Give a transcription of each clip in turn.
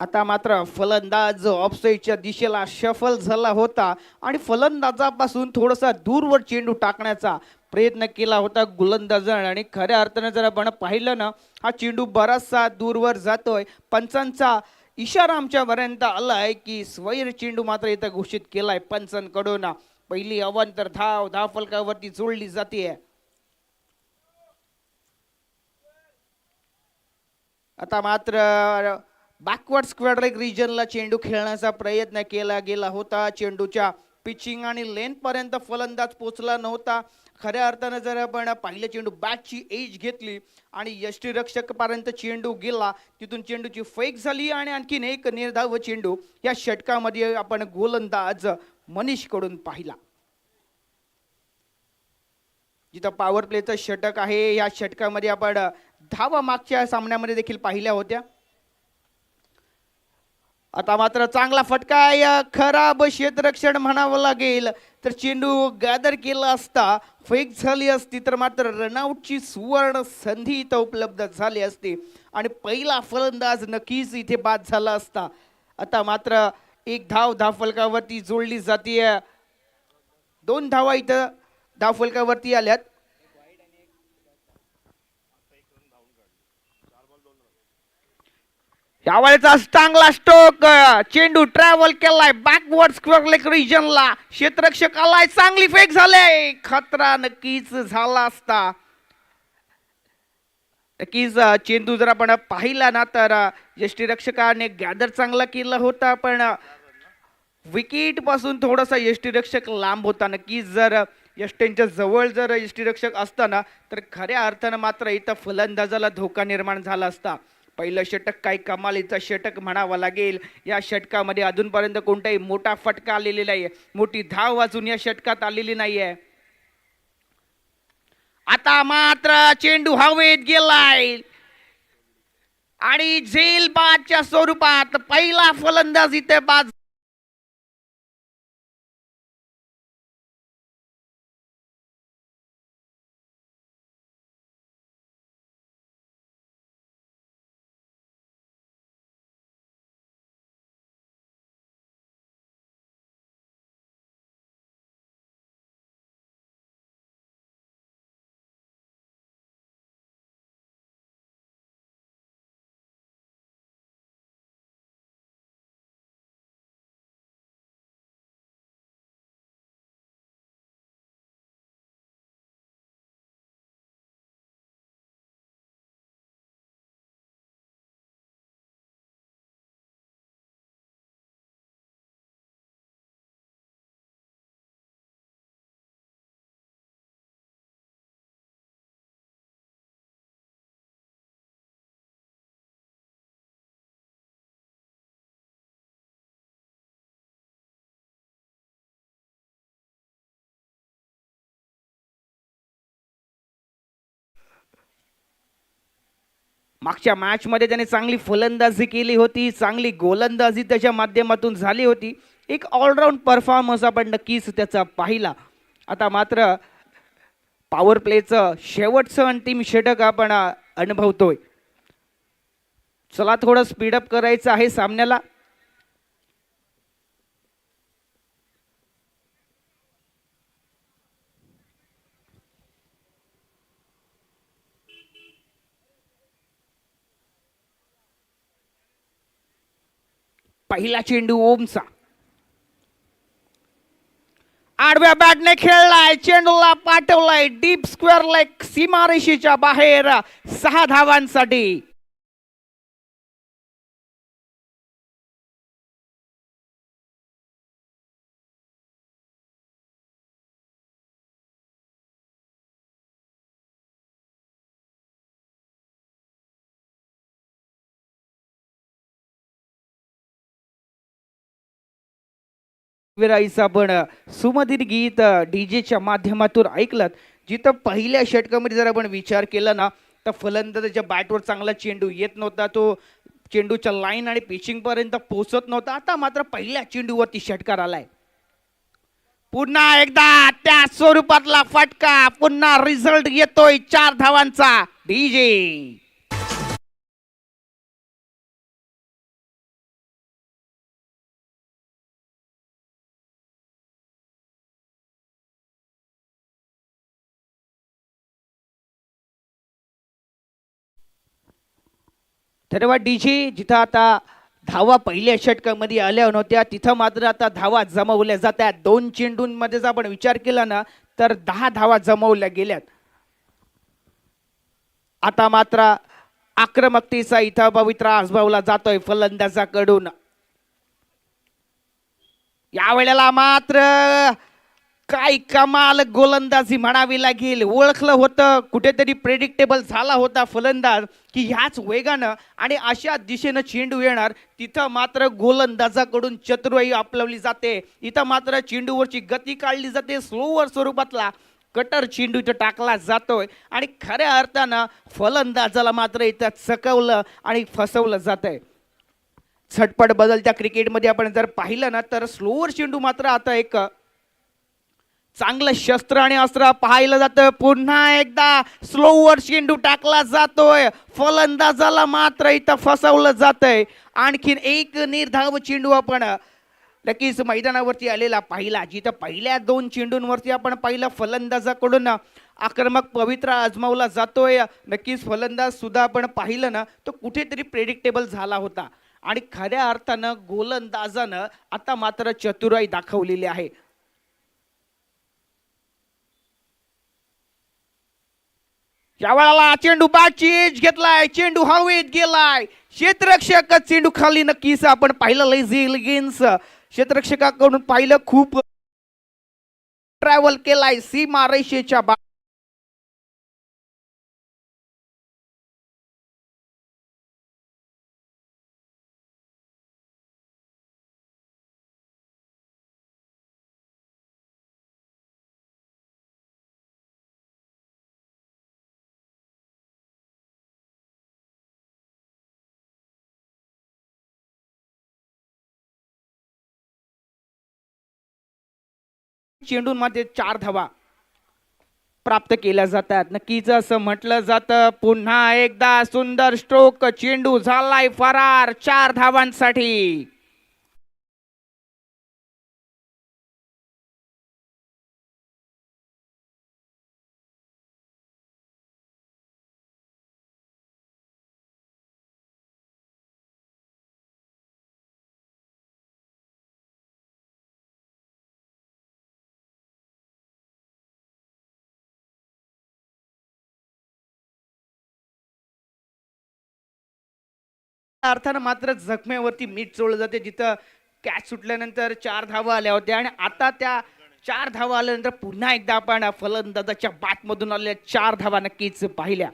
आता मात्र फलंदाज ऑफसाईडच्या दिशेला शफल झाला होता आणि फलंदाजापासून थोडासा दूरवर चेंडू टाकण्याचा प्रयत्न केला होता गोलंदाजाने आणि खऱ्या अर्थाने जर आपण पाहिलं ना हा चेंडू बराचसा दूरवर जातोय. पंचांचा इशारा आमच्यापर्यंत आलाय की स्वैर चेंडू मात्र इथं घोषित केलाय पंचांकडून. पहिली अवांतर धाव फलकावरती जोडली जाते. आता मात्र बॅकवर्ड स्क्वेअर लेग रिजनला चेंडू खेळण्याचा प्रयत्न केला गेला होता. चेंडूच्या पिचिंग आणि लेन पर्यंत फलंदाज पोचला नव्हता. खऱ्या अर्थानं जर आपण पाहिलं चेंडू बॅटची एज घेतली आणि यष्टीरक्षक पर्यंत चेंडू गेला, तिथून चेंडूची फेक झाली आणि आणखीन एक निर्धाव चेंडू या षटकामध्ये आपण गोलंदाज मनीष कडून पाहिला. जिथं पॉवर प्लेचं षटक आहे या षटकामध्ये आपण धावा मागच्या सामन्यामध्ये देखील पाहिल्या होत्या. आता मात्र चांगला फटका खराब क्षेत्ररक्षण म्हणावं लागेल. तर चेंडू गॅदर केला असता फेक झाली असती तर मात्र रनआउटची सुवर्ण संधी इथं उपलब्ध झाली असती आणि पहिला फलंदाज नक्कीच इथे बाद झाला असता. आता मात्र एक धाव फलकावरती जोडली जाते. 2 धावा इथं धाव फलकावरती आल्यात. यावेळेचा चांगला स्ट्रोक, चेंडू ट्रॅव्हल केलाय बॅकवर्ड स्क्वेअर लेग रिजनला. क्षेत्ररक्षक आलाय, चांगली फेक झाले, खतरा नक्कीच झाला असता. नक्कीच चेंडू जर आपण पाहिला ना तर यष्टीरक्षकाने गॅदर चांगला केला होता पण विकेट पासून थोडासा यष्टीरक्षक लांब होता. नक्कीच जर यष्टींच्या जवळ जर यष्टीरक्षक असताना तर खऱ्या अर्थानं मात्र इथं फलंदाजाला धोका निर्माण झाला असता. पहिलं षटक काही कमालीचं षटक म्हणावं लागेल. या षटकामध्ये अजूनपर्यंत कोणताही मोठा फटका आलेला नाहीये, मोठी धाव अजून या षटकात आलेली नाहीये. आता मात्र चेंडू हवेत गेलाय आणि झेल बादच्या स्वरूपात पहिला फलंदाज इथे बाद. मागच्या मॅच मध्ये त्याने चांगली फलंदाजी केली होती, चांगली गोलंदाजी त्याच्या माध्यमातून झाली होती. एक ऑलराऊंड परफॉर्मन्स आपण नक्कीच त्याचा पाहिला. आता मात्र पॉवर प्लेचं शेवटचं अंतिम षटक आपण अनुभवतोय. चला थोडं स्पीडअप करायचं आहे सामन्याला. पहिला चेंडू ओमचा आडव्या बॅटने खेळलाय, चेंडूला पाठवलाय डीप स्क्वेअर लेग सीमारेषेच्या बाहेर 6 धावांसाठी. विराईचं आपण सुमधुर गीत डीजेच्या माध्यमातून ऐकलं. जिथं पहिल्या षटकामध्ये जर आपण विचार केला ना तर फलंदाजाच्या बॅटवर चांगला चेंडू येत नव्हता, तो चेंडूच्या लाईन आणि पिचिंग पर्यंत पोहोचत नव्हता. आता मात्र पहिल्या चेंडूवरती षटकार आलाय. पुन्हा एकदा त्या स्वरूपातला फटका, पुन्हा रिझल्ट येतोय 4 धावांचा. डीजे धन्यवाद डीजी. जिथं आता धावा पहिल्या षटकामध्ये आल्या नव्हत्या तिथं मात्र आता धावा जमवल्या जात आहेत. 2 चेंडूंमध्ये जर आपण विचार केला ना तर 10 धावा जमवल्या गेल्यात. आता मात्र आक्रमकतेचा इथं पवित्र आजमावला जातोय फलंदाजाकडून. या वेळेला मात्र काय कमाल गोलंदाजी म्हणावी लागेल. ओळखलं होतं कुठेतरी प्रेडिक्टेबल झाला होता फलंदाज की ह्याच वेगानं आणि अशा दिशेनं चेंडू येणार. तिथं मात्र गोलंदाजाकडून चतुराई आपलवली जाते. इथं मात्र चेंडूवरची गती काढली जाते. स्लोवर स्वरूपातला कटर चेंडू इथं टाकला जातोय आणि खऱ्या अर्थानं फलंदाजाला मात्र इथं चकवलं आणि फसवलं जातंय. झटपट बदलत्या क्रिकेटमध्ये आपण जर पाहिलं ना तर स्लोवर चेंडू मात्र आता एक चांगलं शस्त्र आणि अस्त्र पाहायला जातं. पुन्हा एकदा स्लोवर चेंडू टाकला जातोय. फलंदाजाला मात्र इथं फसवलं जातंय. आणखीन एक निर्धाव चेंडू आपण नक्कीच मैदानावरती आलेला पाहिला. जिथं पहिल्या 2 चेंडूंवरती आपण पाहिलं फलंदाजाकडून आक्रमक पवित्रा आजमावला जातोय. नक्कीच फलंदाज सुद्धा आपण पाहिलं ना तो कुठेतरी प्रेडिक्टेबल झाला होता आणि खऱ्या अर्थानं गोलंदाजानं आता मात्र चतुराई दाखवलेली आहे. या वेळेला चेंडू बाचीज घेतलाय. चेंडू हवेत गेलाय. क्षेत्ररक्षक चेंडू खाली नक्कीच आपण पाहिलं लेन्स क्षेत्ररक्षकाकडून पाहिलं खूप ट्रॅव्हल केलाय सीमा रेषेच्या चेंडूंमध्ये 4 धावा प्राप्त केल्या जातात. नक्कीच असं म्हटलं जातं. पुन्हा एकदा सुंदर स्ट्रोक. चेंडू झालाय फरार 4 धावांसाठी. अर्थानं मात्र जखमेवरती मीठ चोळलं जाते. जिथं कॅच सुटल्यानंतर 4 धावा आल्या होत्या आणि आता त्या 4 धावा आल्यानंतर पुन्हा एकदा आपण फलंदाजाच्या बॅटमधून आलेल्या 4 धावा नक्कीच पाहिल्या.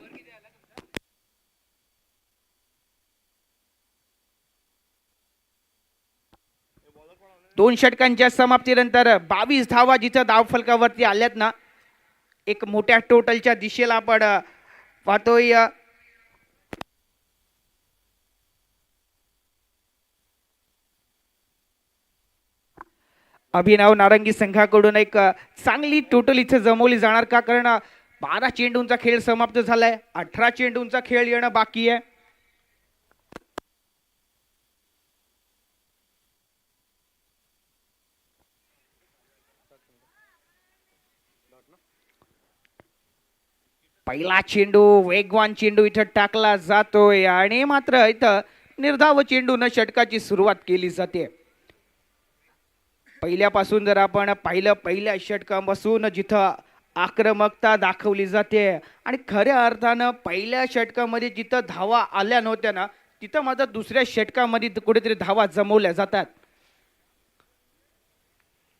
दोन षटकांच्या समाप्तीनंतर 22 धावा जिथं धावफलकावरती आल्यात ना एक मोठ्या टोटलच्या दिशेला आपण पाहतोय. अभिनव नारंगी संघाकडून एक चांगली टोटल इथे जमवली जाणार का कारण 12 चेंडूंचा खेळ समाप्त झालाय. 18 चेंडूंचा खेळ येणं बाकी आहे. पहिला चेंडू वेगवान चेंडू इथं टाकला जातोय आणि मात्र इथं निर्धाव चेंडून षटकाची सुरुवात केली जाते. पहिल्यापासून जर आपण पाहिलं पहिल्या षटकापासून जिथं आक्रमकता दाखवली जाते आणि खऱ्या अर्थानं पहिल्या षटकामध्ये जिथं धावा आल्या नव्हत्या ना तिथं मात्र दुसऱ्या षटकामध्ये कुठेतरी धावा जमवल्या जातात.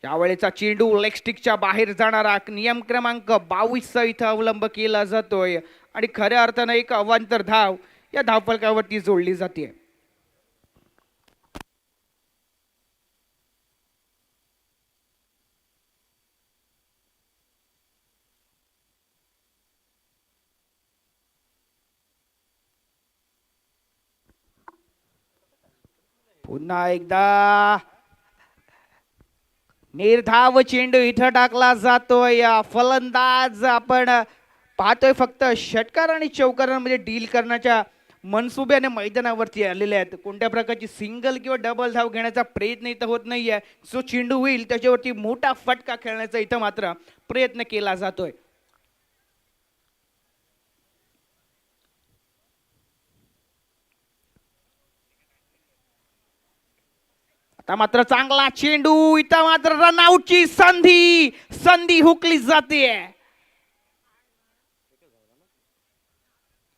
यावेळेचा चेंडू लेग स्टिकच्या बाहेर जाणारा नियम क्रमांक 22 इथं अवलंब केला जातोय आणि खऱ्या अर्थानं एक अवांतर धाव या धावफलकावरती जोडली जाते. पुन्हा एकदा निर्धाव चेंडू इथं टाकला जातोय. फलंदाज आपण पाहतोय फक्त षटकार आणि चौकारांमध्ये डील करण्याच्या मनसुब्याने मैदानावरती आलेले आहेत. कोणत्या प्रकारची सिंगल किंवा डबल धाव घेण्याचा प्रयत्न इथं होत नाहीये. जो चेंडू होईल त्याच्यावरती मोठा फटका खेळण्याचा इथं मात्र प्रयत्न केला जातोय. आता मात्र चांगला चेंडू, इथं मात्र रनआउटची संधी, संधी हुकली जाते.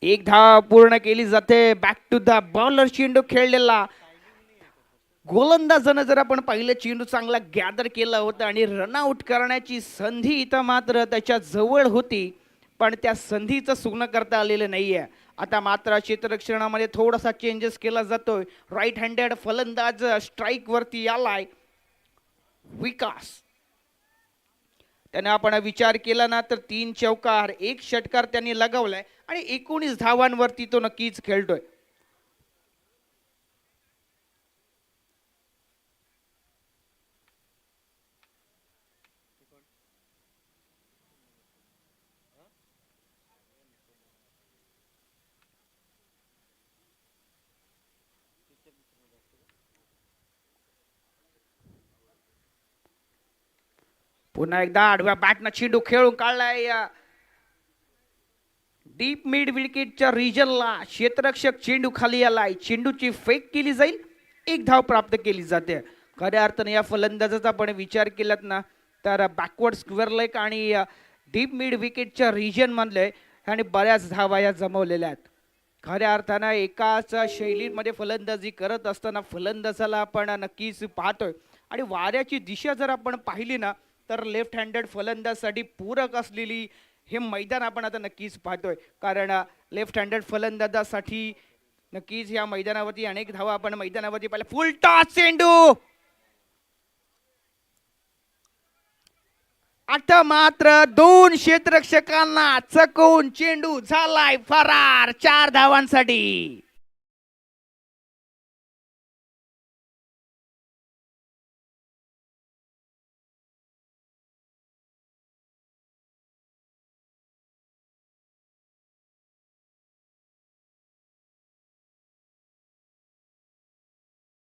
एक धाव पूर्ण केली जाते. बॅक टू द बॉलर चेंडू खेळलेला. गोलंदाजानं जर आपण पाहिलं चेंडू चांगला गॅदर केला होता आणि रनआउट करण्याची संधी इथं मात्र त्याच्या जवळ होती, पण त्या संधीचं सुग्न करता आलेलं नाहीये. आता मात्र क्षेत्ररक्षणामध्ये थोडासा चेंजेस केला जातोय. राईट हँडेड फलंदाज स्ट्राईक वरती आलाय विकास. त्याने आपण विचार केला ना तर 3 चौकार 1 षटकार त्यांनी लगावलाय आणि 19 धावांवरती तो नक्कीच खेळतोय. पुन्हा एकदा आडव्या बॅटनं चेंडू खेळून काढलाय डीप मिड विकेटच्या रिजनला. क्षेत्ररक्षक चेंडू खाली आलाय. चेंडूची फेक केली जाईल, 1 धाव प्राप्त केली जाते. खऱ्या अर्थाने या फलंदाजाचा आपण विचार केलात ना तर बॅकवर्ड स्क्वेअर लेग आणि डीप मिड विकेटच्या रिजन मधले आणि बऱ्याच धावा या जमवलेल्या आहेत. खऱ्या अर्थानं एकाच शैलीमध्ये फलंदाजी करत असताना फलंदाजाला आपण नक्कीच पाहतोय आणि वाऱ्याची दिशा जर आपण पाहिली ना तर लेफ्ट हँडेड फलंदाजासाठी पूरक असलेली हे मैदान आपण आता नक्कीच पाहतोय. कारण लेफ्ट हँडेड फलंदाजासाठी नक्कीच या मैदानावरती अनेक धावा आपण मैदानावरती पाहिल्या. फुल टॉस चेंडू, आता मात्र 2 क्षेत्ररक्षकांना चकवून चेंडू झालाय फरार 4 धावांसाठी.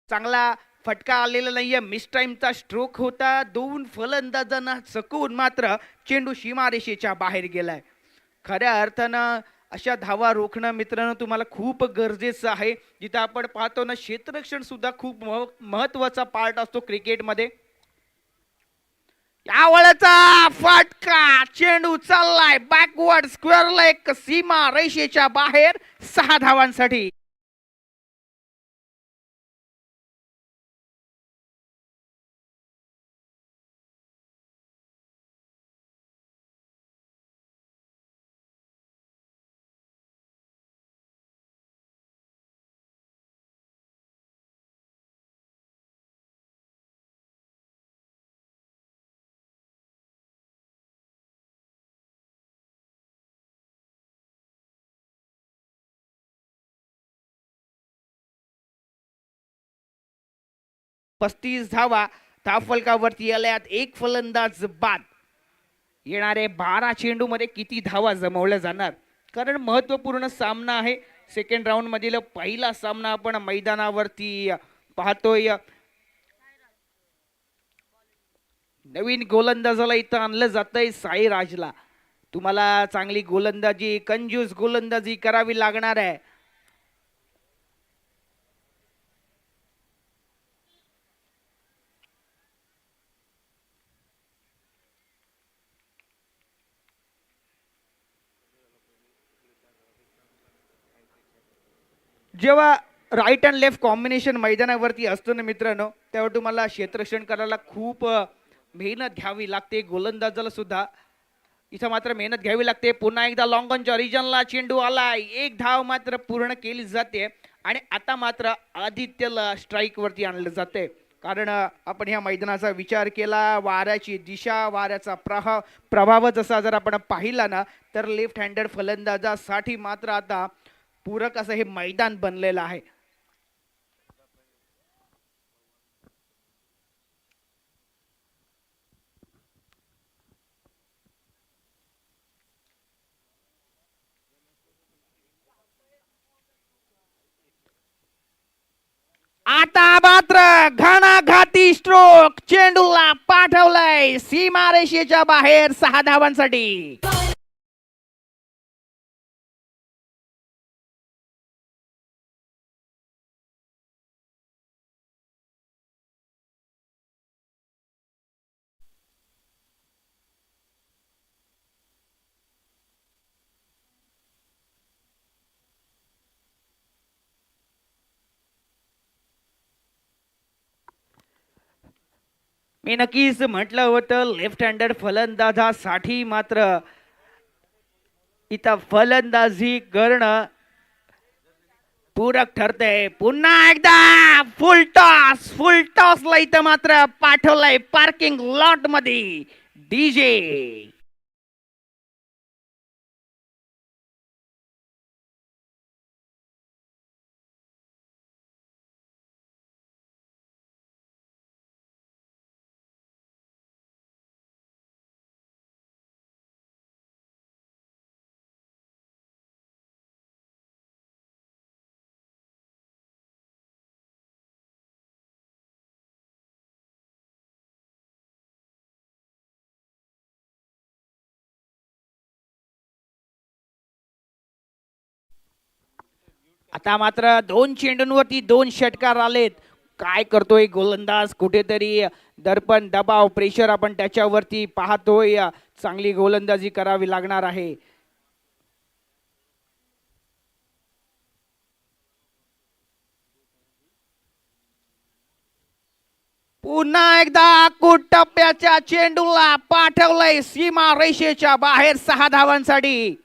चांगला फटका आलेला नाहीये. मिस टाइमचा स्ट्रोक होता. 2 फलंदाजांना चकवून मात्र चेंडू सीमारेषेच्या बाहेर गेलाय. खऱ्या अर्थानं अशा धावा रोखणं मित्रांनो तुम्हाला खूप गरजेचं आहे. जिथं आपण पाहतो ना क्षेत्ररक्षण सुद्धा खूप महत्वाचा पार्ट असतो क्रिकेटमध्ये. यावेळेचा फटका, चेंडू चाललाय बॅकवर्ड स्क्वेअर लेग सीमा रेषेच्या बाहेर 6 धावांसाठी. पस्तीस धावा धावफलकावरती आल्यात. 1 फलंदाज बाद. येणारे 12 चेंडू मध्ये किती धावा जमवल्या जाणार, कारण महत्वपूर्ण सामना आहे. सेकंड राऊंड मधील पहिला सामना आपण मैदानावरती पाहतोय. नवीन गोलंदाजाला इथं आणलं जातंय साईराजला. तुम्हाला चांगली गोलंदाजी, कंजूस गोलंदाजी करावी लागणार आहे. जेव्हा राईट अँड लेफ्ट कॉम्बिनेशन मैदानावरती असतो ना मित्रांनो, तेव्हा तुम्हाला क्षेत्ररक्षण करायला खूप मेहनत घ्यावी लागते. गोलंदाजाला सुद्धा इथं मात्र मेहनत घ्यावी लागते. पुन्हा एकदा लॉंग ऑनच्या रिजनला चेंडू आलाय. 1 धाव मात्र पूर्ण केली जाते आणि आता मात्र आदित्यला स्ट्राईक वरती आणलं जाते. कारण आपण ह्या मैदानाचा विचार केला, वाऱ्याची दिशा, वाऱ्याचा प्रभाव जसा जर आपण पाहिला ना तर लेफ्ट हँडेड फलंदाजासाठी मात्र आता पूरक असं हे मैदान बनलेलं आहे. आता मात्र घणाघाती स्ट्रोक, चेंडूला पाठवलाय सीमारेषेच्या बाहेर 6 धावांसाठी. मी नक्कीच म्हटलं होतं लेफ्ट हँडेड फलंदाजासाठी मात्र इथं फलंदाजी करणं पूरक ठरते. पुन्हा एकदा फुल टॉसला इथं मात्र पाठवलंय पार्किंग लॉट मध्ये डीजे. आता मात्र दोन चेंडूंवरती दोन षटकार आलेत. काय करतोय गोलंदाज, कुठेतरी दर्पण दबाव प्रेशर आपण त्याच्यावरती पाहतोय. चांगली गोलंदाजी करावी लागणार आहे. पुन्हा एकदा टप्प्याच्या चेंडूला पाठवलंय सीमा रेषेच्या बाहेर 6 धावांसाठी.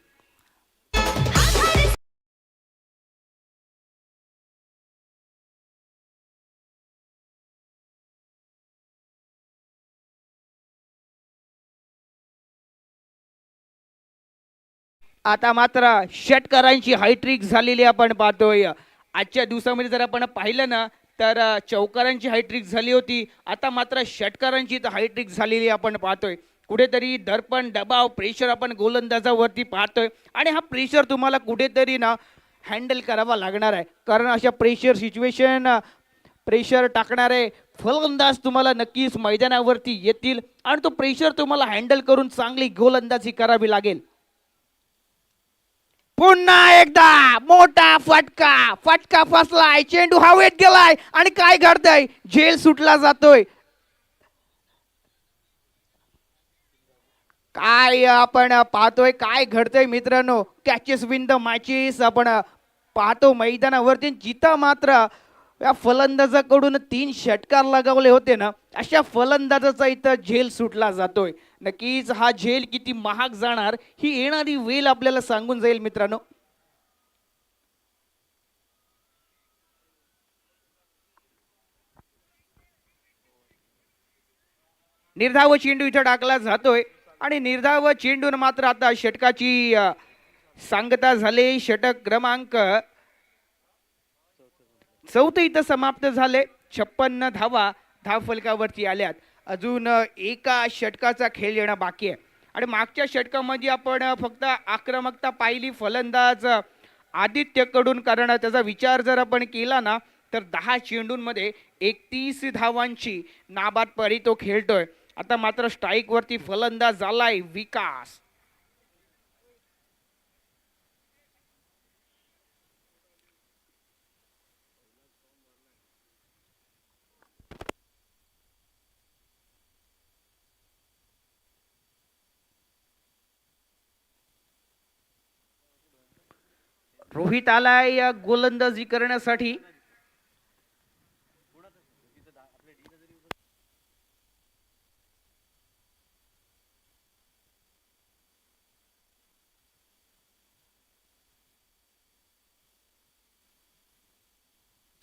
आता मात्र षटकारांची हायट्रिक झालेली आपण पाहतोय. आजच्या दिवसामध्ये जर आपण पाहिलं ना तर चौकारांची हायट्रिक झाली होती. आता मात्र षटकारांची हायट्रिक झालेली आपण पाहतोय. कुठेतरी दर्पण दबाव प्रेशर आपण गोलंदाजावरती पाहतोय आणि हा प्रेशर तुम्हाला कुठेतरी ना हँडल करावा लागणार आहे. कारण अशा प्रेशर सिच्युएशन प्रेशर टाकणारे फलंदाज तुम्हाला नक्कीच मैदानावरती येतील आणि तो प्रेशर तुम्हाला हँडल करून चांगली गोलंदाजी करावी लागेल. पुन्हा एकदा मोठा फटका फसलाय, चेंडू हवेत गेलाय आणि काय घडतंय, झेल सुटला जातोय. काय आपण पाहतोय काय घडतंय मित्रांनो. कॅचेस विन द मॅचेस आपण पाहतो मैदानावरती. जिथं मात्र या फलंदाजाकडून 3 षटकार लगावले होते ना अशा फलंदाजाचा इथं झेल सुटला जातोय. नक्कीच हा झेल किती महाग जाणार ही येणारी वेळ आपल्याला सांगून जाईल मित्रांनो. निर्धाव चेंडू इथं टाकला जातोय आणि निर्धाव चेंडून मात्र आता षटकाची सांगता झाली. षटक क्रमांक 4 इथं समाप्त झाले. 56 धावा धावफलकावरती आल्यात. अजून एका षटकाचा खेळ येणं बाकी आहे आणि मागच्या षटकामध्ये आपण फक्त आक्रमकता पाहिली फलंदाज आदित्यकडून. कारण त्याचा विचार जर आपण केला ना तर 10 चेंडूंमध्ये 31 धावांची नाबाद परी तो खेळतोय. आता मात्र स्ट्राईक वरती फलंदाज झालाय विकास. रोहित आलाय या गोलंदाजी करण्यासाठी.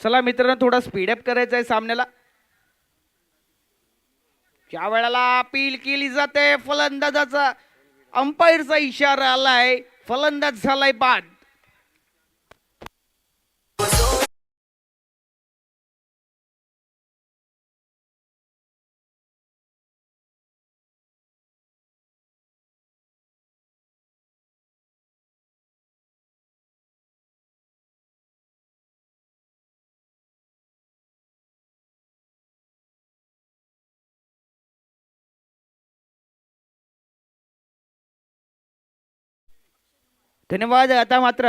चला मित्रांनो थोडा स्पीडअप करायचा आहे सामन्याला. ज्या वेळेला अपील केली जाते फलंदाजाचा अंपायरचा इशारा आलाय, फलंदाज झालाय बाद. धन्यवाद. आता मात्र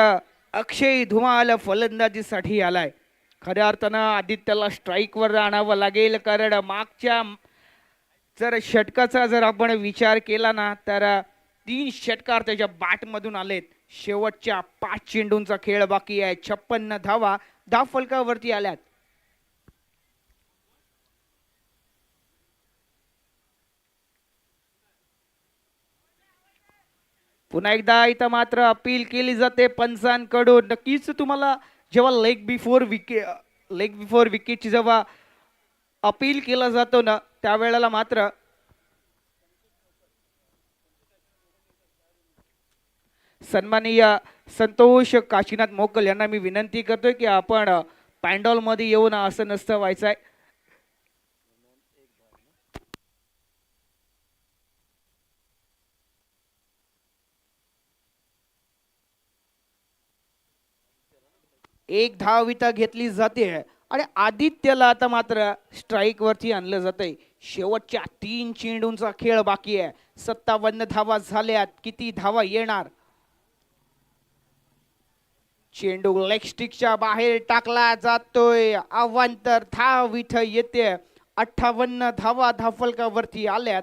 अक्षय धुमाल फलंदाजीसाठी आलाय. खऱ्या अर्थानं आदित्यला स्ट्राईकवर आणावं लागेल. कारण मागच्या जर षटकाचा जर आपण विचार केला ना तर 3 षटकार त्याच्या बॅटमधून आलेत. शेवटच्या 5 चेंडूंचा खेळ बाकी आहे. 56 धावा धावफलकावरती आल्यात. पुन्हा एकदा इथं मात्र अपील केली जाते पंचांकडून. नक्कीच तुम्हाला जेव्हा लेग बिफोर विकेटची जेव्हा अपील केला जातो ना त्यावेळेला मात्र सन्माननीय संतोष काशीनाथ मोकल यांना मी विनंती करतोय की आपण पॅन्डॉल मध्ये येऊन असं नसतं व्हायचं आहे. एक धाव इथं घेतली जाते आणि आदित्यला आता मात्र स्ट्राईक वरती आणलं जातंय. शेवटच्या 3 चेंडूंचा खेळ बाकी आहे. 57 धावा झाल्यात. किती धावा येणार? चेंडू लेग स्टिकच्या बाहेर टाकला जातोय. अवांतर धाव इथं येते. 58 धावा धावफलकावरती आल्यात.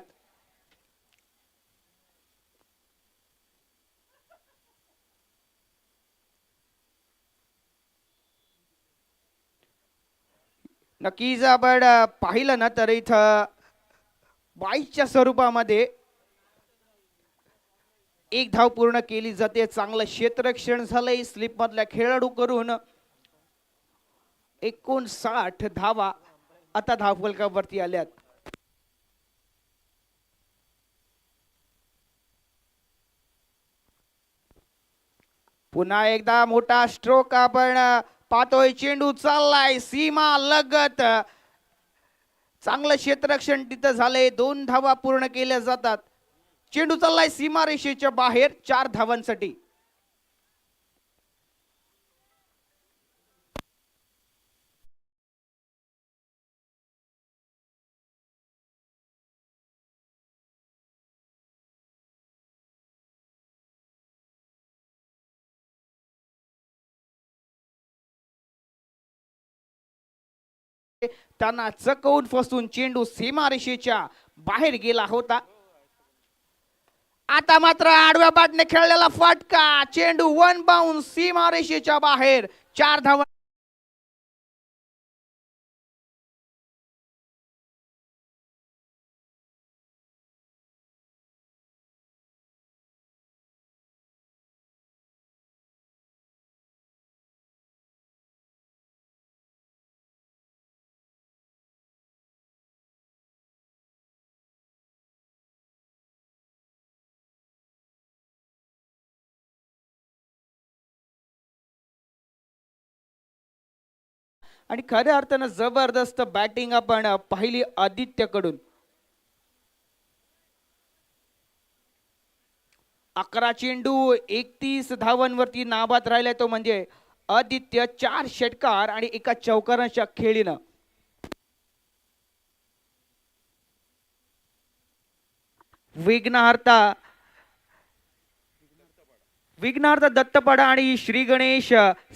नक्कीच आपण पाहिलं ना तर इथं 22च्या स्वरूपामध्ये एक धाव पूर्ण केली जाते. चांगलं क्षेत्ररक्षण झालंय स्लिप मधल्या खेळाडू करून 59 धावा आता धावफलकावरती आल्यात. पुन्हा एकदा मोठा स्ट्रोक आपण पाहतोय. चेंडू चाललाय सीमा लगत. चांगलं क्षेत्ररक्षण तिथं झालंय. 2 धावा पूर्ण केल्या जातात. चेंडू चाललाय सीमारेषेच्या बाहेर 4 धावांसाठी. त्यांना चकवून फसून चेंडू सीमारेषेच्या बाहेर गेला होता. आता मात्र आडव्या बॅटने खेळलेला फटका. चेंडू वन बाउंड सीमारेषेच्या बाहेर. 4 धावा. आणि खऱ्या अर्थानं जबरदस्त बॅटिंग आपण पाहिली आदित्यकडून. 11 चेंडू 31 धावांवरती नाबाद राहिलाय तो म्हणजे आदित्य. 4 षटकार आणि एका चौकाराच्या खेळीनं विघ्नहर्ता दत्तपाडा आणि श्री गणेश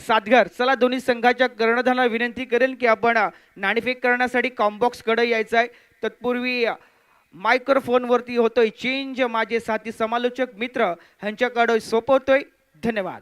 सातघर. चला दोन्ही संघाच्या कर्णधाराला विनंती करेल की आपण नाणेफेक करण्यासाठी कॉम्बॉक्स कडे यायचं आहे. तत्पूर्वी मायक्रोफोन वरती होतोय चेंज. माझे साथी समालोचक मित्र ह्यांच्याकडे सोपवतोय. धन्यवाद.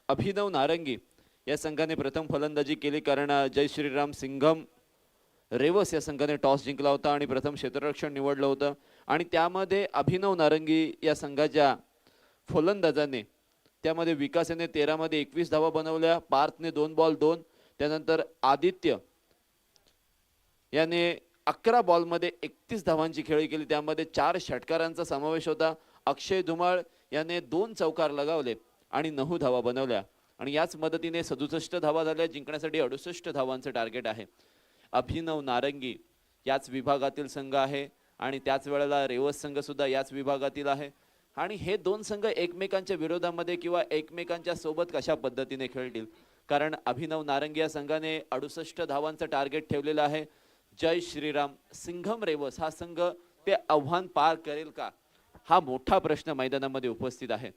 अभिनव नारंगी या संघाने प्रथम फलंदाजी केली कारण जय श्रीराम सिंघम रेवस या संघाने टॉस जिंकला होता आणि प्रथम क्षेत्ररक्षण निवडलं होतं. आणि त्यामध्ये अभिनव नारंगी या संघाच्या फलंदाजाने त्यामध्ये विकास याने 13 मध्ये 21 धावा बनवल्या, पार्थने 2 बॉल 2, त्यानंतर आदित्य याने 11 बॉलमध्ये 31 धावांची खेळी केली, त्यामध्ये 4 षटकारांचा समावेश होता. अक्षय धुमाळ याने 2 चौकार लगावले आणि 9 धावा बनवल्या आणि याच मदतीने 67 धावा झाल्या. जिंकण्यासाठी 68 धावांचं टार्गेट आहे. अभिनव नारंगी याच विभागातील संघ आहे आणि त्याच वेळेला रेवस संघ सुद्धा याच विभागातील आहे आणि हे दोन संघ एकमेकांच्या विरोधामध्ये किंवा एकमेकांच्या सोबत कशा पद्धतीने खेळतील, कारण अभिनव नारंगी या संघाने 68 धावांचं टार्गेट ठेवलेलं आहे. जय श्रीराम सिंघम रेवस हा संघ ते आव्हान पार करेल का, हा मोठा प्रश्न मैदानामध्ये उपस्थित आहे.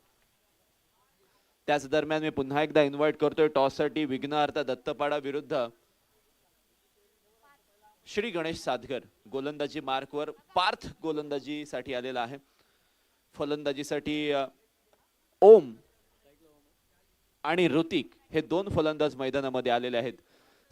त्याच दरम्यान मी पुन्हा एकदा इन्व्हाइट करतोय टॉससाठी विघ्नहर्ता दत्तपाडा विरुद्ध श्री गणेश सादगर. गोलंदाजी मार्कवर पार्थ गोलंदाजीसाठी आलेला आहे. फलंदाजीसाठी ओम आणि ऋतिक हे 2 फलंदाज मैदानामध्ये आलेले आहेत.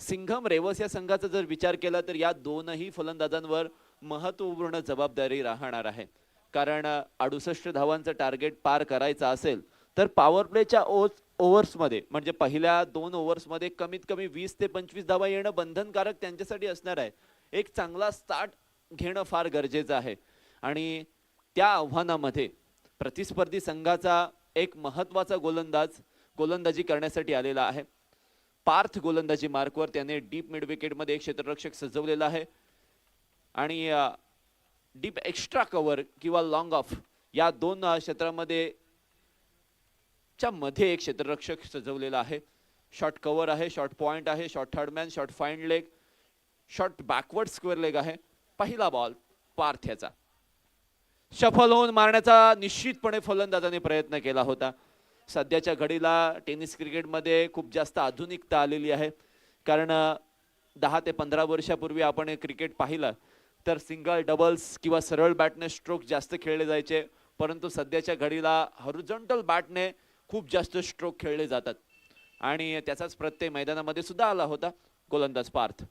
सिंघम रेवस या संघाचा जर विचार केला तर या दोनही फलंदाजांवर महत्त्वपूर्ण जबाबदारी राहणार आहे, कारण 68 धावांचं टार्गेट पार करायचं असेल तर पॉवर प्लेच्या ओव्हर्समध्ये म्हणजे पहिल्या 2 ओव्हर्समध्ये कमीत कमी 20 ते 25 धावा येणं बंधनकारक त्यांच्यासाठी असणार आहे. एक चांगला स्टार्ट घेणं फार गरजेचं आहे आणि त्या आव्हानामध्ये प्रतिस्पर्धी संघाचा एक महत्त्वाचा गोलंदाज गोलंदाजी करण्यासाठी आलेला आहे. पार्थ गोलंदाजी मार्कवर त्याने डीप मिड विकेटमध्ये एक क्षेत्ररक्षक सजवलेला आहे आणि डीप एक्स्ट्रा कव्हर किंवा लॉंग ऑफ या 2 क्षेत्रामध्ये च्या मध्ये एक क्षेत्ररक्षक सजवलेला आहे. शॉर्ट कव्हर आहे, शॉर्ट पॉइंट आहे, short third man, short find leg, short backward square leg आहे. पहिला बॉल पार्थ याचा सफल होऊन मारण्याचा निश्चितपणे फलंदाजाने प्रयत्न केला होता. सध्याच्या घडीला टेनिस क्रिकेटमध्ये खूप जास्त आधुनिकता आलेली आहे, कारण 10 ते 15 वर्षापूर्वी आपण क्रिकेट पाहिलं तर सिंगल डबल्स किंवा सरळ बॅटने स्ट्रोक जास्त खेळले जायचे, परंतु सध्याच्या घडीला हॉरिझॉन्टल बॅटने खूप जास्त स्ट्रोक खेळले जातात आणि त्याचाच प्रत्यय मैदानामध्ये सुद्धा आला होता. गोलंदाज पार्थ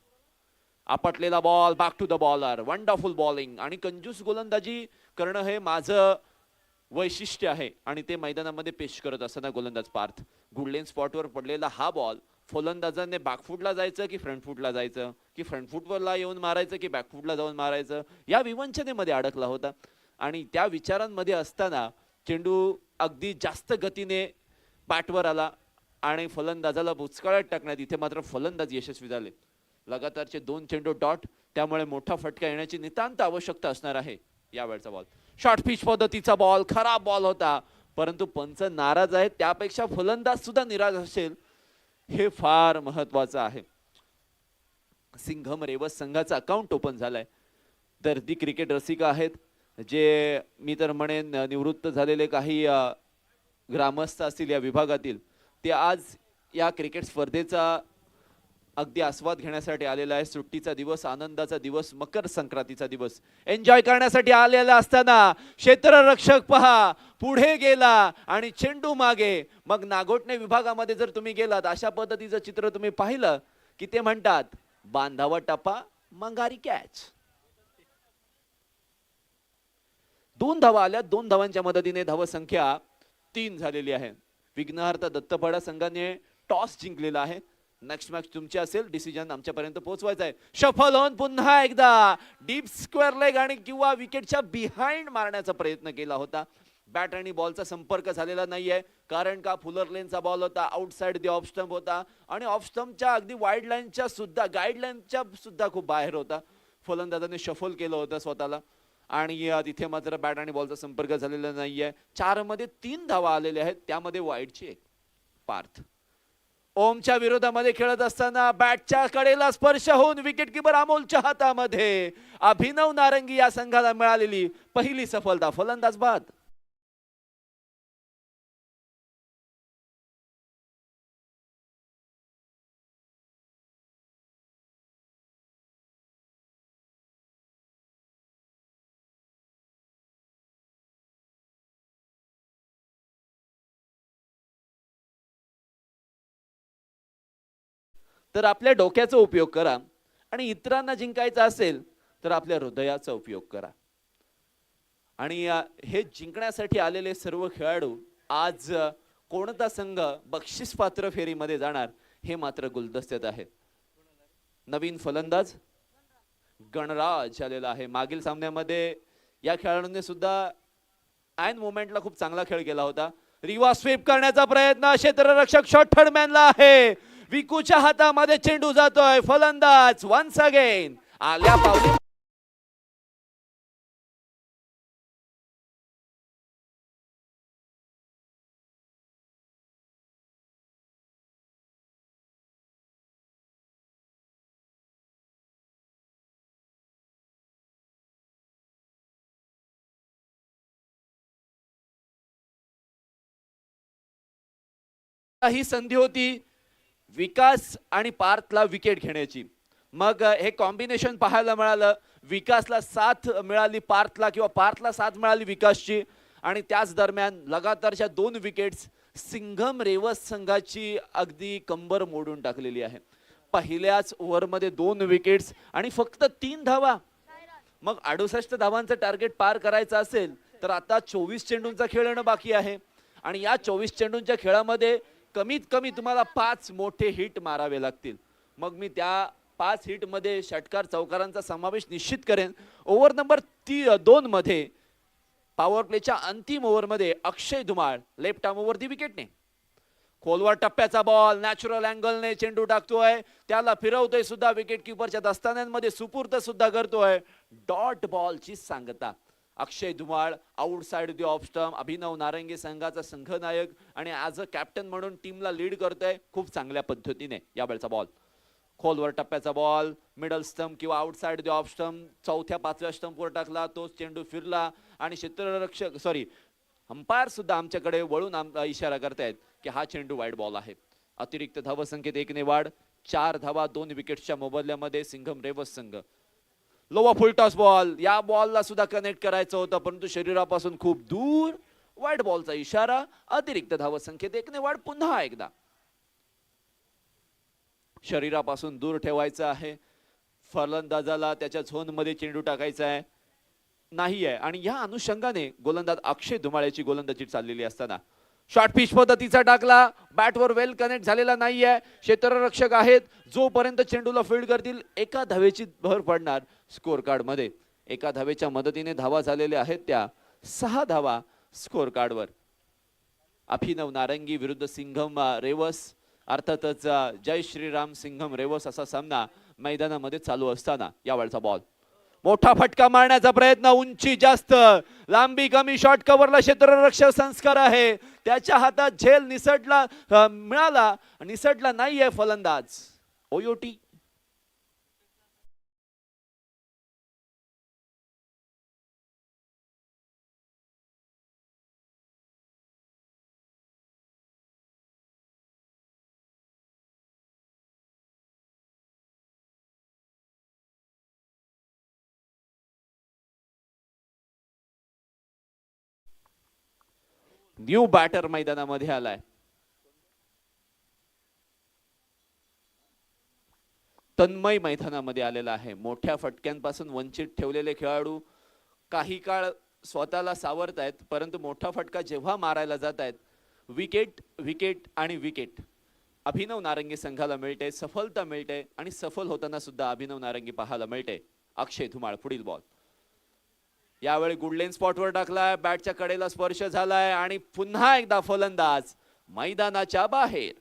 आपटलेला ball back to the bowler, wonderful bowling आणि कंजूस गोलंदाजी करणं हे माझं वैशिष्ट्य आहे आणि ते मैदानामध्ये पेश करत असताना गोलंदाज पार्थ गुडलेन स्पॉटवर पडलेला हा बॉल फलंदाजाने बॅकफुटला जायचं की फ्रंट फुटला जायचं की फ्रंट फुटवरला येऊन मारायचं की बॅकफुटला जाऊन मारायचं या विवंचनेमध्ये अडकला होता आणि त्या विचारांमध्ये असताना चेंडू अगदी जास्त गतीने बॅटवर आला आणि फलंदाजाला बुचकाळ्यात टाकण्यात इथे मात्र फलंदाज यशस्वी झाले. लगातारचे 2 चेंडू डॉट, त्यामुळे मोठा फटका येण्याची नितांत आवश्यकता असणार आहे. यावेळचा बॉल शॉर्ट पिच पद्धतीचा बॉल, खराब बॉल होता, परंतु पंच नाराज आहेत, त्यापेक्षा फलंदाज सुद्धा निराश असेल हे फार महत्वाचं आहे. सिंघम रेवस संघाचा अकाउंट ओपन झालाय. दर्दी क्रिकेट रसिक आहेत, जे मी तर म्हणेन निवृत्त झालेले काही ग्रामस्थ असतील या विभागातील, ते आज या क्रिकेट स्पर्धेचा अगदी आस्वाद घेण्यासाठी आलेला आहे. सुट्टीचा दिवस, आनंदाचा दिवस, मकर संक्रांतीचा दिवस एन्जॉय करण्यासाठी आलेला असताना क्षेत्ररक्षक पहा पुढे गेला आणि चेंडू मागे. मग नागोठणे विभागामध्ये जर तुम्ही गेलात अशा पद्धतीचं चित्र तुम्ही पाहिलं की ते म्हणतात बांधावा टप्पा मंगारी कॅच. 2 धावा आल्या, 2 धावांच्या मदतीने धावसंख्या 3 झालेली आहे. विघ्नहर्ता दत्तपाडा संघाने टॉस जिंकलेला आहे. नेक्स्ट मॅच तुमची असेल, डिसिजन आमच्यापर्यंत पोहोचवायचा आहे. शफल होऊन पुन्हा एकदा डीप स्क्वेअर लेग आणि किंवा विकेटच्या बिहाइंड मारण्याचा प्रयत्न केला होता. बॅट आणि बॉलचा संपर्क झालेला नाहीये, कारण का फुलर लेनचा बॉल होता, आउटसाइड द ऑफ स्टंप होता आणि ऑफ स्टंपच्या अगदी वाईड लाईनच्या सुद्धा गाईडलाईनच्या सुद्धा खूप बाहेर होता. फलंदाजाने शफल केलं होतं स्वतःला आणि तिथे मात्र बॅट आणि बॉलचा संपर्क झालेला नाहीये. 4 मध्ये 3 धावा आलेल्या आहेत, त्यामध्ये वाईडची 1. पार्थ ओमच्या विरोधामध्ये खेळत असताना बॅटच्या कडेला स्पर्श होऊन विकेट किपर अमोलच्या हातामध्ये. अभिनव नारंगी या संघाला मिळालेली पहिली सफलता. फलंदाज बाद. तर आपल्या डोक्याचा उपयोग करा आणि इतरांना जिंकायचं असेल तर आपल्या हृदयाचा उपयोग करा. आणि हे जिंकण्यासाठी आलेले सर्व खेळाडू आज कोणता संघ बक्षीस पात्र फेरीमध्ये जाणार हे मात्र गुलदस्त्यात आहे. नवीन फलंदाज गणराज आलेला आहे. मागील सामन्यामध्ये या खेळाडूंनी सुद्धा ऐन मोमेंटला खूप चांगला खेळ केला होता. रिवा स्वीप करण्याचा प्रयत्न, क्षेत्ररक्षक शॉट थर्डमॅनला आहे. विकूच्या हातामध्ये चेंडू जातोय. फलंदाज वन्स अगेन आल्या पावली. ही संधी होती विकास आणि पार्थला विकेट घेण्याची. मग हे कॉम्बिनेशन पाहायला मिळालं. विकासला साथ मिळाली पार्थला, किंवा पार्थला साथ मिळाली विकासची, आणि त्याच दरम्यान लगातारच्या 2 विकेट्स सिंघम रेवस संघाची अगदी कंबर मोडून टाकलेली आहे. पहिल्याच ओव्हरमध्ये 2 विकेट्स आणि फक्त 3 धावा. मग 68 धावांचं टार्गेट पार करायचं असेल तर आता 24 चेंडूंचा खेळ येणं बाकी आहे, आणि या 24 चेंडूंच्या खेळामध्ये कमीत कमी तुम्हाला 5 मोठे हिट मारावे लागतील. मग मी त्या 5 हिट मध्ये षटकार चौकारांचा समावेश निश्चित करेन. ओव्हर नंबर 2 मध्ये पॉवर प्लेच्या अंतिम ओव्हरमध्ये Akshay Dhumal left arm over the विकेटने खोलवर टप्प्याचा बॉल नॅचरल अँगलने चेंडू टाकतोय, त्याला फिरवतोय सुद्धा, विकेट किपरच्या दस्तान्यांमध्ये सुपूर्द सुद्धा करतोय. डॉट बॉलची सांगता. Akshay Dhumal outside the off stump. Abhinav नारंगी संघाचा संघनायक आणि ॲज अ कॅप्टन म्हणून टीमला लीड करतोय खूप चांगल्या पद्धतीने. यावेळचा बॉल खोलवर टप्प्याचा बॉल मिडल स्टंप किंवा आउटसाइड दी ऑफ स्टंप, 4थ्या 5व्या स्टंपवर टाकला. तोच चेंडू फिरला आणि क्षेत्ररक्षक अंपायर सुद्धा आमच्याकडे वळून इशारा करतायत की हा चेंडू वाईड बॉल आहे. अतिरिक्त धावसंख्येत 1 ने वाढ. 4 धावा 2 विकेट्सच्या मोबदल्यामध्ये सिंघम रेवस संघ. लोवा फुल टॉस बॉल. या बॉलला सुद्धा कनेक्ट करायचं होतं परंतु शरीरापासून खूप दूर. वाईड बॉलचा इशारा. अतिरिक्त धावसंख्येत 1 ने वाढ. पुन्हा एकदा शरीरापासून दूर ठेवायचं आहे. फलंदाजाला त्याच्या झोन मध्ये चेंडू टाकायचा आहे नाही आहे, आणि या अनुषंगाने गोलंदाज अक्षय धुमाळ्याची गोलंदाजी चाललेली असताना शॉर्ट पिच पद्धतीचा टाकला. बॅटवर वेल कनेक्ट झालेला नाहीये. क्षेत्ररक्षक आहेत, जोपर्यंत चेंडूला फील्ड करतील 1 धावेची भर पडणार स्कोर कार्ड मध्ये. 1 धावेच्या मदतीने धावा झालेल्या आहेत त्या 6 धावा स्कोर कार्ड वर. अभिनव नारंगी विरुद्ध सिंघम रेवस. अर्थातच जय श्रीराम सिंघम रेवस असा सामना मैदानामध्ये चालू असताना यावेळचा बॉल मोठा फटका मारण्याचा प्रयत्न. उंची जास्त, लांबी कमी. शॉर्ट कव्हरला क्षेत्ररक्षक संस्कार आहे, त्याच्या हातात झेल मिळाला, निसटला नाहीये फलंदाज. ओयोटी न्यू बॅटर मैदानामध्ये आलाय. तन्मय मैदानामध्ये आलेला आहे. मोठ्या फटक्यांपासून वंचित ठेवलेले खेळाडू काही काळ स्वतःला सावरतायत, परंतु मोठा फटका जेव्हा मारायला जात आहेत विकेट विकेट आणि विकेट अभिनव नारंगी संघाला मिळते. सफलता मिळते आणि सफल होताना सुद्धा अभिनव नारंगी पाहायला मिळते. अक्षय धुमाळ पुढील बॉल. यावेळी गुडलेन स्पॉटवर टाकलाय, बॅटच्या कडेला स्पर्श झालाय आणि पुन्हा एकदा फलंदाज मैदानाच्या बाहेर.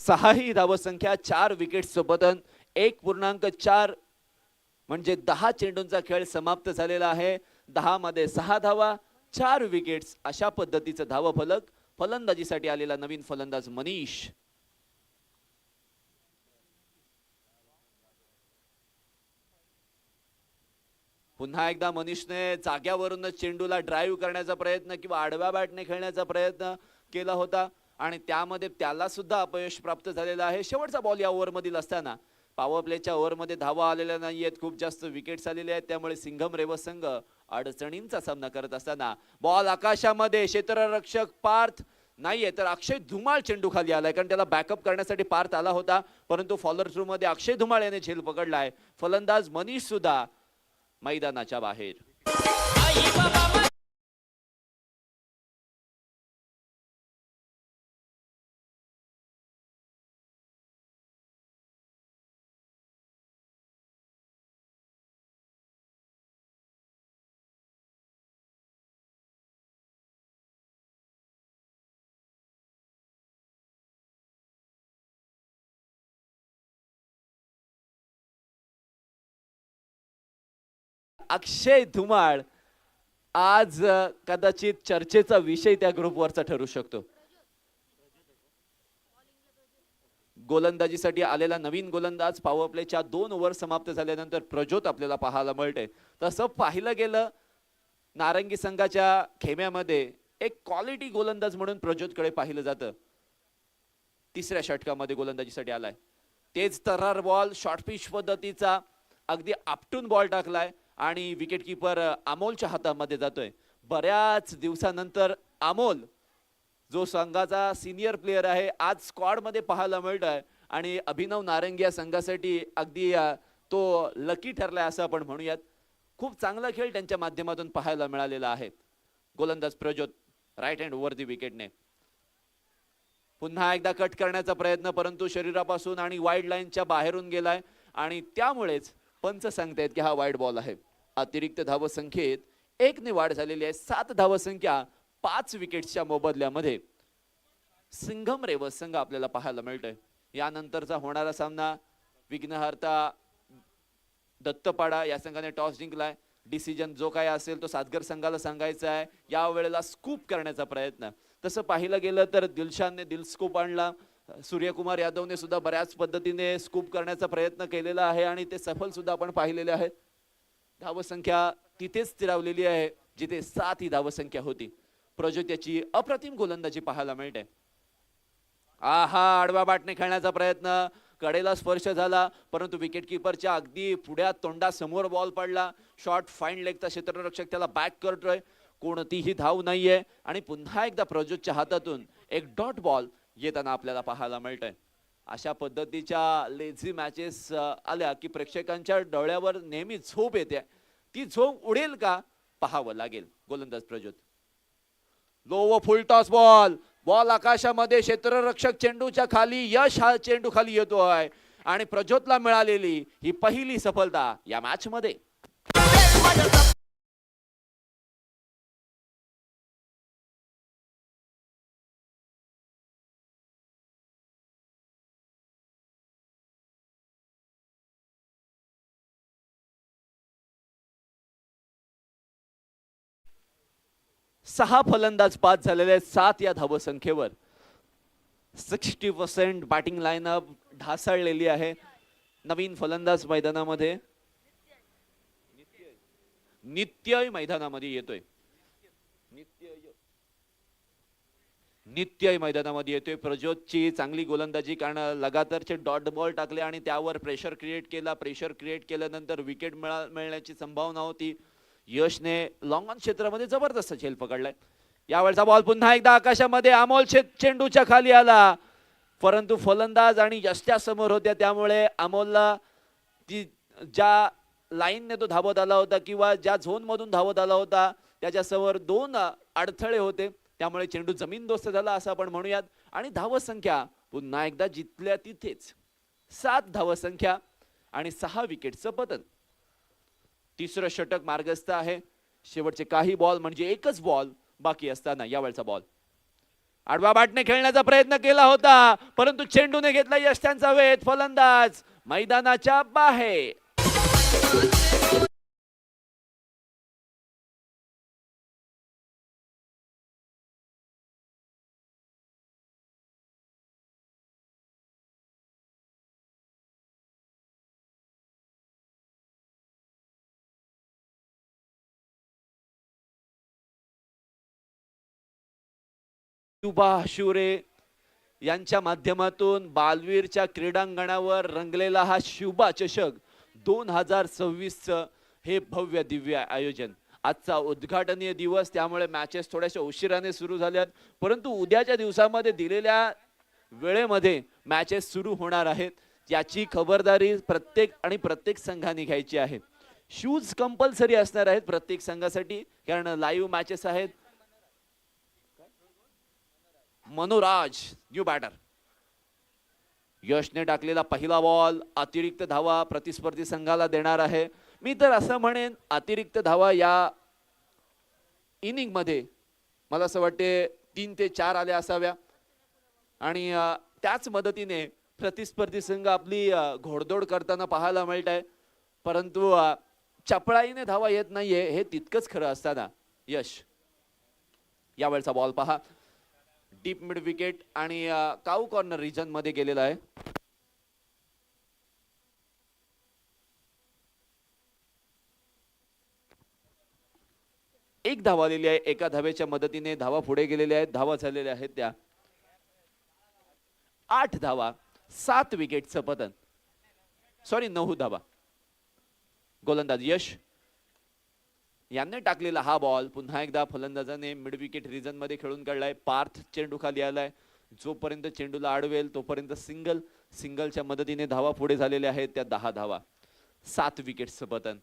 सहाही धावसंख्या 4 विकेट सोबतन 1.4 म्हणजे 10 चेंडूंचा खेळ समाप्त झालेला आहे. 10 मध्ये 6 धावा 4 विकेट्स अशा पद्धतीचं धावफलक. फलंदाजीसाठी आलेला नवीन फलंदाज मनीष. पुन्हा एकदा मनीषने जाग्यावरूनच चेंडूला ड्राईव्ह करण्याचा प्रयत्न किंवा आडव्या बॅटने खेळण्याचा प्रयत्न केला होता आणि त्यामध्ये त्याला सुद्धा अपयश प्राप्त झालेलं आहे. शेवटचा बॉल या ओव्हर मधील असताना पॉवर प्लेच्या ओव्हरमध्ये धावा आलेल्या नाहीयेत, खूप जास्त विकेट्स आलेल्या आहेत, त्यामुळे सिंघम रेवस संघ अडचणींचा सामना करत असताना बॉल आकाशामध्ये, क्षेत्ररक्षक पार्थ नाहीये तर अक्षय धुमाळ चेंडू खाली आलाय, कारण त्याला बॅकअप करण्यासाठी पार्थ आला होता, परंतु फॉलोअर थ्रू मध्ये अक्षय धुमाळ याने झेल पकडलाय. फलंदाज मनीष सुद्धा मैदानाच्या बाहेर. अक्षय धुमाळ आज कदाचित चर्चेचा विषय त्या ग्रुपवरचा ठरू शकतो. गोलंदाजीसाठी आलेला नवीन गोलंदाज, पॉवर प्लेच्या 2 ओव्हर समाप्त झाल्यानंतर प्रज्योत आपल्याला पाहायला मिळते. तसं पाहिलं गेलं नारंगी संघाच्या खेम्यामध्ये एक क्वालिटी गोलंदाज म्हणून प्रज्योतकडे पाहिलं जातं. तिसऱ्या षटकामध्ये गोलंदाजीसाठी आलाय. तेज तर्रार बॉल, शॉर्ट पिच पद्धतीचा अगदी आपटून बॉल टाकलाय आणि विकेट किपर अमोलच्या हातामध्ये जातोय. बऱ्याच दिवसानंतर अमोल जो संघाचा सिनियर प्लेयर आहे आज स्क्वॉड मध्ये पाहायला मिळतोय आणि अभिनव नारंगी या संघासाठी अगदी तो लकी ठरलाय असं आपण म्हणूयात. खूप चांगला खेळ त्यांच्या माध्यमातून पाहायला मिळालेला आहे. गोलंदाज Prajyot right hand over the विकेटने पुन्हा एकदा कट करण्याचा प्रयत्न, परंतु शरीरापासून आणि वाईड लाईनच्या बाहेरून गेलाय आणि त्यामुळेच पंच सांगतायत की हा वाईड बॉल आहे. अतिरिक्त धावसंख्येत 1 ने वाढ झालेली आहे. 7 धावसंख्या 5 विकेट्सच्या मोबदल्यामध्ये सिंघम रेवस संघ आपल्याला पाहायला मिळतोय. यानंतरचा होणारा सामना विघ्नहर्ता दत्तपाडा या संघाने टॉस जिंकलाय. डिसिजन जो काय असेल तो सातगर संघाला सांगायचा आहे. या वेळेला स्कूप करण्याचा प्रयत्न, तसं पाहिलं गेलं तर दिलशानने दिल स्कूप आणला, सूर्यकुमार यादवने सुद्धा बऱ्याच पद्धतीने स्कूप करण्याचा प्रयत्न केलेला आहे आणि ते सफल सुद्धा आपण पाहिलेले आहेत. धावसंख्या तिथेच स्थिरावलेली आहे जिथे 7 ही धावसंख्या होती. प्रज्योत याची अप्रतिम गोलंदाजी पाहायला मिळते. आहा, आडवा बाटने खेळण्याचा प्रयत्न, कडेला स्पर्श झाला परंतु विकेट किपरच्या अगदी पुढ्या तोंडासमोर बॉल पडला. शॉर्ट फाईन लेगचा क्षेत्ररक्षक त्याला बॅक करतोय, कोणतीही धाव नाहीये आणि पुन्हा एकदा प्रज्योतच्या हातातून एक डॉट बॉल येताना आपल्याला पाहायला मिळतंय. अशा पद्धतीच्या लेझी मॅचेस आल्या की प्रेक्षकांच्या डोळ्यावर नेहमी झोप येते. ती झोप उडेल का पाहावं लागेल. गोलंदाज प्रज्योत, लो व फुल टॉस बॉल, बॉल आकाशामध्ये, क्षेत्ररक्षक चेंडूच्या खाली, यश हा चेंडू खाली येतोय आणि प्रज्योतला मिळालेली ही पहिली सफलता या मॅच मध्ये. सहा फलंदाज पास झालेले आहेत 7 या धावसंख्येवर. 60% बॅटिंग लाईनअप ढासळलेली आहे. नवीन फलंदाज मैदानामध्ये नित्य मैदानामध्ये येतोय. नित्य मैदानामध्ये येतोय. प्रज्योतची चांगली गोलंदाजी, कारण लगातारचे डॉट बॉल टाकले आणि त्यावर प्रेशर क्रिएट केला. प्रेशर क्रिएट केल्यानंतर विकेट मिळण्याची संभावना होती. यशने लॉंग ऑन क्षेत्रामध्ये जबरदस्त झेल पकडलाय. यावेळचा बॉल पुन्हा एकदा आकाशामध्ये, अमोल चेंडूच्या खाली आला परंतु फलंदाज आणि यशच्या समोर होत्या, त्यामुळे अमोलला ती ज्या लाईनने तो धावत आला होता किंवा ज्या झोन मधून धावत आला होता त्याच्या समोर 2 अडथळे होते, त्यामुळे चेंडू जमीनदोस्त झाला असं आपण म्हणूयात. आणि धावसंख्या पुन्हा एकदा जिथल्या तिथेच, 7 धावसंख्या आणि 6 विकेटचं पतन. तिसरं षटक मार्गस्थ आहे. शेवटचे काही बॉल म्हणजे एकच बॉल बाकी असताना यावेळचा बॉल आडवा बाटने खेळण्याचा प्रयत्न केला होता परंतु चेंडूने घेतला यश त्यांचा वेध. फलंदाज मैदानाच्या बाहेर. युबा शिवरे यांच्या माध्यमातून बालवीरच्या क्रीडांगणावर रंगलेला हा शिवबा चषक 2026 हे भव्य दिव्य आयोजन. आजचा उद्घाटनीय दिवस, त्यामुळे मॅचेस थोड्याशा उशिराने सुरू झाल्यात, परंतु उद्याच्या दिवसामध्ये दिलेल्या वेळेमध्ये मॅचेस सुरू होणार आहेत. याची खबरदारी प्रत्येक संघाने घ्यायची आहे. शूज कंपल्सरी असणार आहेत प्रत्येक संघासाठी, कारण लाईव्ह मॅचेस आहेत. Manoraj new batter. यशने टाकलेला पहिला बॉल, अतिरिक्त धावा प्रतिस्पर्धी संघाला देणार आहे. मी तर असं म्हणेन, अतिरिक्त धावा या इनिंग मध्ये मला असं वाटते 3 ते 4 आल्या असाव्या, आणि त्याच मदतीने प्रतिस्पर्धी संघ आपली घोडदौड करताना पाहायला मिळत आहे. परंतु चपळाईने धावा येत नाहीये हे तितकंच खरं असताना यश यावेळचा बॉल पहा, डीप मिड विकेट आणि काऊ कॉर्नर रिजन मध्ये गेलेला आहे. एक धावा आलेली आहे. एका धावेच्या मदतीने धावा पुढे गेलेल्या आहेत. धावा झालेल्या आहेत त्या 8 धावा, 7 विकेटचं पतन, 9 धावा. गोलंदाज यश यांनी टाकलेला हा बॉल पुन्हा एकदा फलंदाजाने मिड विकेट रिजन मध्ये खेळून काढलाय. पार्थ चेंडू खाली आलाय. जोपर्यंत चेंडूला अडवेल तोपर्यंत सिंगलच्या मदतीने धावा पुढे झालेल्या आहेत त्या 10 धावा, 7 विकेटचं पतन.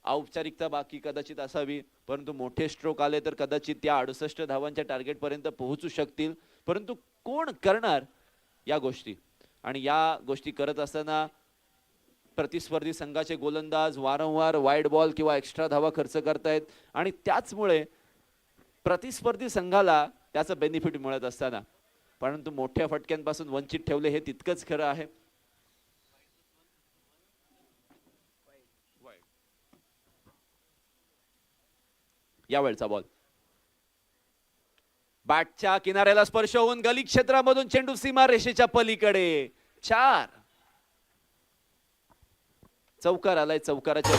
औपचारिकता बाकी कदाचित असावी, परंतु मोठे स्ट्रोक आले तर कदाचित त्या 68 धावांच्या टार्गेट पर्यंत पोहोचू शकतील. परंतु कोण करणार या गोष्टी, आणि या गोष्टी करत असताना प्रतिस्पर्धी संघाचे गोलंदाज वारंवार वाईड बॉल किंवा एक्स्ट्रा धावा खर्च करतायत, आणि त्याचमुळे प्रतिस्पर्धी संघाला त्याचं बेनिफिट मिळत असताना परंतु मोठ्या फटक्यांपासून वंचित ठेवले हे तितकंच खरं आहे. यावेळचा बॉल बॅटच्या किनाऱ्याला स्पर्श होऊन गली क्षेत्रामधून चेंडू सीमा रेषेच्या पलीकडे. 4 चौकार आलाय. चौकाराच्या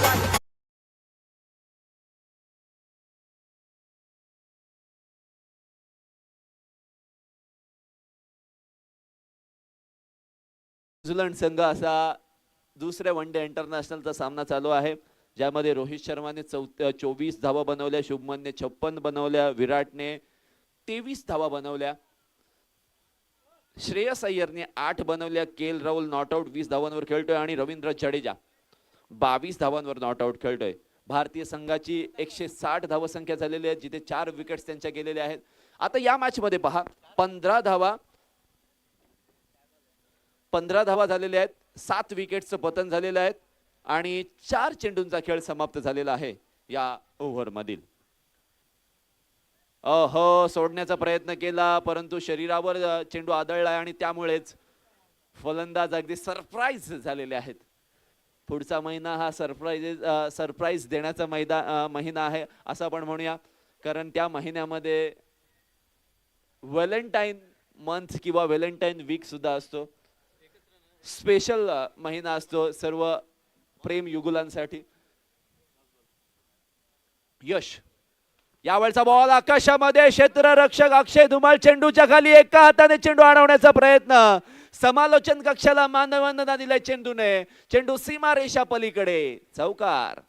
न्यूझीलंड संघ असा दुसऱ्या वन डे इंटरनॅशनलचा सामना चालू आहे, ज्यामध्ये रोहित शर्माने 24 धावा बनवल्या, शुभमनने 56 बनवल्या, विराटने 23 धावा बनवल्या, श्रेयस अय्यरने 8 बनवल्या, केएल राहुल नॉट आउट 20 धावांवर खेळतोय, आणि रवींद्र जडेजा 22 धावांवर नॉट आउट खेळतोय. भारतीय संघाची 160 धावसंख्या झालेली आहे, जिथे 4 विकेट्स त्यांच्या गेलेल्या आहेत. आता या मॅच मध्ये पहा, 15 धावा झालेल्या आहेत, 7 विकेटचं पतन झालेलं आहे, आणि 4 चेंडूंचा खेळ समाप्त झालेला आहे या ओव्हर मधील. सोडण्याचा प्रयत्न केला, परंतु शरीरावर चेंडू आदळला, आणि त्यामुळेच फलंदाज अगदी सरप्राईज झालेले आहेत. पुढचा महिना हा सरप्राईज देण्याचा महिना आहे असं आपण म्हणूया, कारण त्या महिन्यामध्ये व्हॅलेंटाईन मंथ किंवा व्हॅलेंटाईन वीक सुद्धा असतो. स्पेशल महिना असतो सर्व प्रेम युगुलांसाठी. यश यावेळचा बॉल आकाशामध्ये, क्षेत्ररक्षक अक्षय धुमाळ चेंडूच्या खाली एका हाताने चेंडू अडवण्याचा प्रयत्न. समालोचन कक्षाला मानवंदना दिलाय चेंडूने. चेंडू सीमा रेषा पलीकडे. चौकार.